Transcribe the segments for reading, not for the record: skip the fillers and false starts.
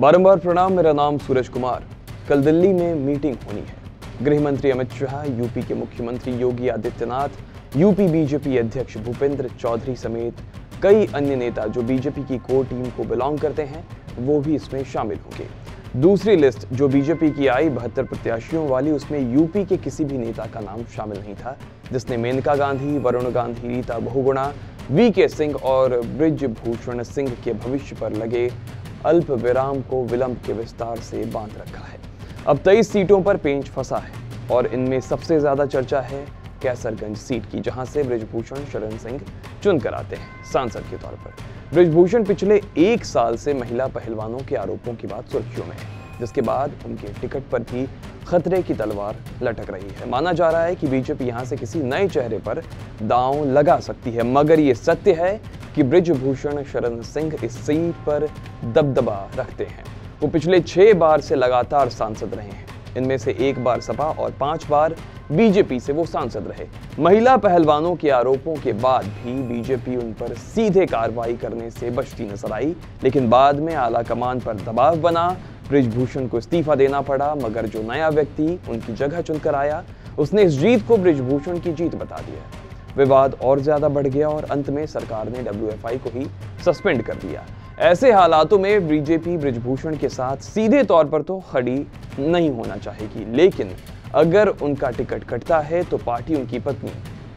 बारंबार प्रणाम। मेरा नाम सूरज कुमार। कल दिल्ली में मीटिंग होनी है। गृह मंत्री अमित शाह, यूपी के मुख्यमंत्री योगी आदित्यनाथ, यूपी बीजेपी अध्यक्ष भूपेंद्र चौधरी समेत कई अन्य नेता जो बीजेपी की कोर टीम को बिलोंग करते हैं वो भी इसमें शामिल होंगे। दूसरी लिस्ट जो बीजेपी की आई 72 प्रत्याशियों वाली, उसमें यूपी के किसी भी नेता का नाम शामिल नहीं था, जिसने मेनका गांधी, वरुण गांधी, रीता बहुगुणा, वीके सिंह और बृजभूषण सिंह के भविष्य पर लगे अल्प विराम को विलंब के विस्तार से बांध रखा है। अब 23 सीटों पर पेंच फंसा है और इनमें सबसे ज्यादा चर्चा है कैसरगंज सीट की, जहां से बृजभूषण शरण सिंह चुनकर आते हैं सांसद के तौर पर। बृजभूषण पिछले 1 साल से महिला पहलवानों के आरोपों की बात सुर्खियों में है, जिसके बाद उनके टिकट पर भी खतरे की तलवार लटक रही है। माना जा रहा है कि बीजेपी यहां से किसी नए चेहरे पर दांव लगा सकती है, मगर ये सत्य है कि बृजभूषण शरण सिंह इस सीट पर दबदबा रखते हैं। वो पिछले 6 बार से लगातार सांसद रहे हैं। इनमें से 1 बार सपा और 5 बार बीजेपी से वो सांसद रहे। महिला पहलवानों के आरोपों के बाद भी बीजेपी उन पर सीधे कार्रवाई करने से बचती नजर आई, लेकिन बाद में आला कमान पर दबाव बना, बृजभूषण को इस्तीफा देना पड़ा। मगर जो नया व्यक्ति उनकी जगह चुनकर आया, उसने इस जीत को बृजभूषण की जीत बता दिया। विवाद और ज्यादा बढ़ गया और अंत में सरकार ने WFI को ही सस्पेंड कर दिया। ऐसे हालातों में बीजेपी बृजभूषण के साथ सीधे तौर पर तो खड़ी नहीं होना चाहेगी, लेकिन अगर उनका टिकट कटता है तो पार्टी उनकी पत्नी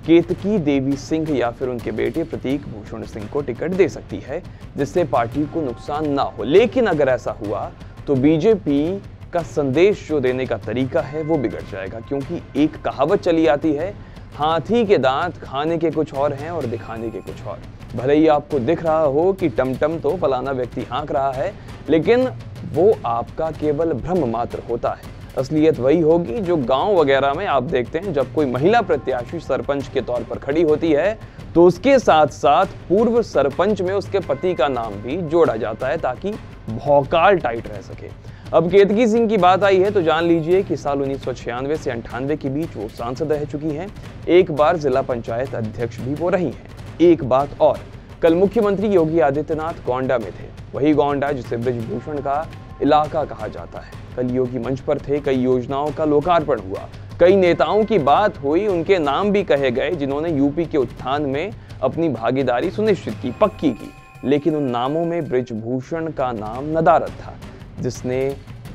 केतकी देवी सिंह या फिर उनके बेटे प्रतीक भूषण सिंह को टिकट दे सकती है, जिससे पार्टी को नुकसान ना हो। लेकिन अगर ऐसा हुआ तो बीजेपी का संदेश जो देने का तरीका है वो बिगड़ जाएगा, क्योंकि एक कहावत चली आती है, हाथी के दांत खाने के कुछ और हैं और दिखाने के कुछ और। भले ही आपको दिख रहा हो कि टमटम तो फलाना व्यक्ति हाँक रहा है, लेकिन वो आपका केवल भ्रम मात्र होता है। असलियत वही होगी जो गांव वगैरह में आप देखते हैं। जब कोई महिला प्रत्याशी सरपंच के तौर पर खड़ी होती है तो उसके साथ साथ पूर्व सरपंच में उसके पति का नाम भी जोड़ा जाता है, ताकि भौकाल टाइट रह सके। अब केतकी सिंह की बात आई है तो जान लीजिए कि साल 1996 से 98 के बीच वो सांसद रह चुकी हैं। 1 बार जिला पंचायत अध्यक्ष भी वो रही हैं। एक बात और, कल मुख्यमंत्री योगी आदित्यनाथ गोंडा में थे, वही गोंडा जिसे बृजभूषण का इलाका कहा जाता है। कल योगी मंच पर थे, कई योजनाओं का लोकार्पण हुआ, कई नेताओं की बात हुई, उनके नाम भी कहे गए जिन्होंने यूपी के उत्थान में अपनी भागीदारी सुनिश्चित की, पक्की की। लेकिन उन नामों में बृजभूषण का नाम नदारद था, जिसने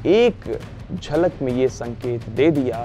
एक झलक में ये संकेत दे दिया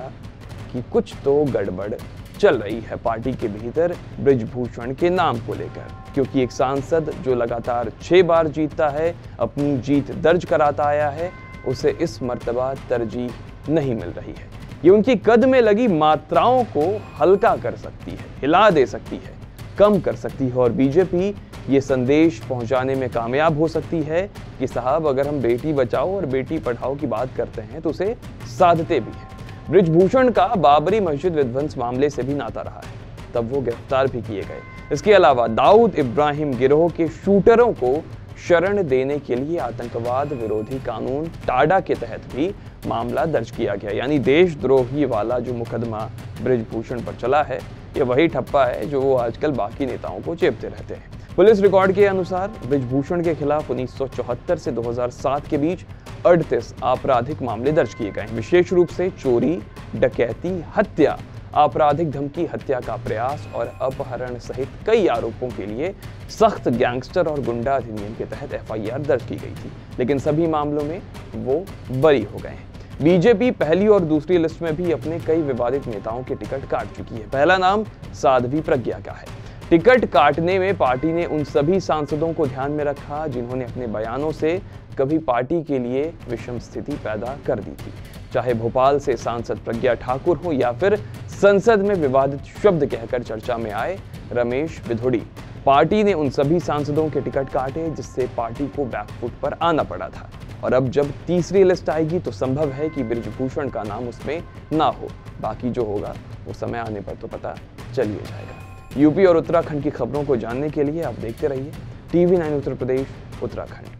कि कुछ तो गड़बड़ चल रही है पार्टी के भीतर बृजभूषण के नाम को लेकर। क्योंकि एक सांसद जो लगातार 6 बार जीतता है, अपनी जीत दर्ज कराता आया है, उसे इस मर्तबा तरजीह नहीं मिल रही है। ये उनकी कद में लगी मात्राओं को हल्का कर सकती है, हिला दे सकती है, कम कर सकती है, और बीजेपी ये संदेश पहुंचाने में कामयाब हो सकती है कि साहब, अगर हम बेटी बचाओ और बेटी पढ़ाओ की बात करते हैं तो उसे साधते भी हैं। बृजभूषण का बाबरी मस्जिद विध्वंस मामले से भी नाता रहा है, तब वो गिरफ्तार भी किए गए। इसके अलावा दाऊद इब्राहिम गिरोह के शूटरों को शरण देने के लिए आतंकवाद विरोधी कानून टाडा के तहत भी मामला दर्ज किया गया। यानी देशद्रोही वाला जो मुकदमा बृजभूषण पर चला है, ये वही ठप्पा है जो वो आजकल बाकी नेताओं को चेपते रहते हैं। पुलिस रिकॉर्ड के अनुसार बृजभूषण के खिलाफ 1974 से 2007 के बीच 38 आपराधिक मामले दर्ज किए गए हैं। विशेष रूप से चोरी, डकैती, हत्या, आपराधिक धमकी, हत्या का प्रयास और अपहरण सहित कई आरोपों के लिए सख्त गैंगस्टर और गुंडा अधिनियम के तहत FIR दर्ज की गई थी, लेकिन सभी मामलों में वो बरी हो गए हैं। बीजेपी पहली और दूसरी लिस्ट में भी अपने कई विवादित नेताओं के टिकट काट चुकी है। पहला नाम साध्वी प्रज्ञा का है। टिकट काटने में पार्टी ने उन सभी सांसदों को ध्यान में रखा जिन्होंने अपने बयानों से कभी पार्टी के लिए विषम स्थिति पैदा कर दी थी, चाहे भोपाल से सांसद प्रज्ञा ठाकुर हो या फिर संसद में विवादित शब्द कहकर चर्चा में आए रमेश बिधोड़ी। पार्टी ने उन सभी सांसदों के टिकट काटे, जिससे पार्टी को बैकफुट पर आना पड़ा था। और अब जब तीसरी लिस्ट आएगी तो संभव है कि बृजभूषण का नाम उसमें ना हो। बाकी जो होगा वो समय आने पर तो पता चल ही जाएगा। यूपी और उत्तराखंड की खबरों को जानने के लिए आप देखते रहिए TV9 उत्तर प्रदेश उत्तराखंड।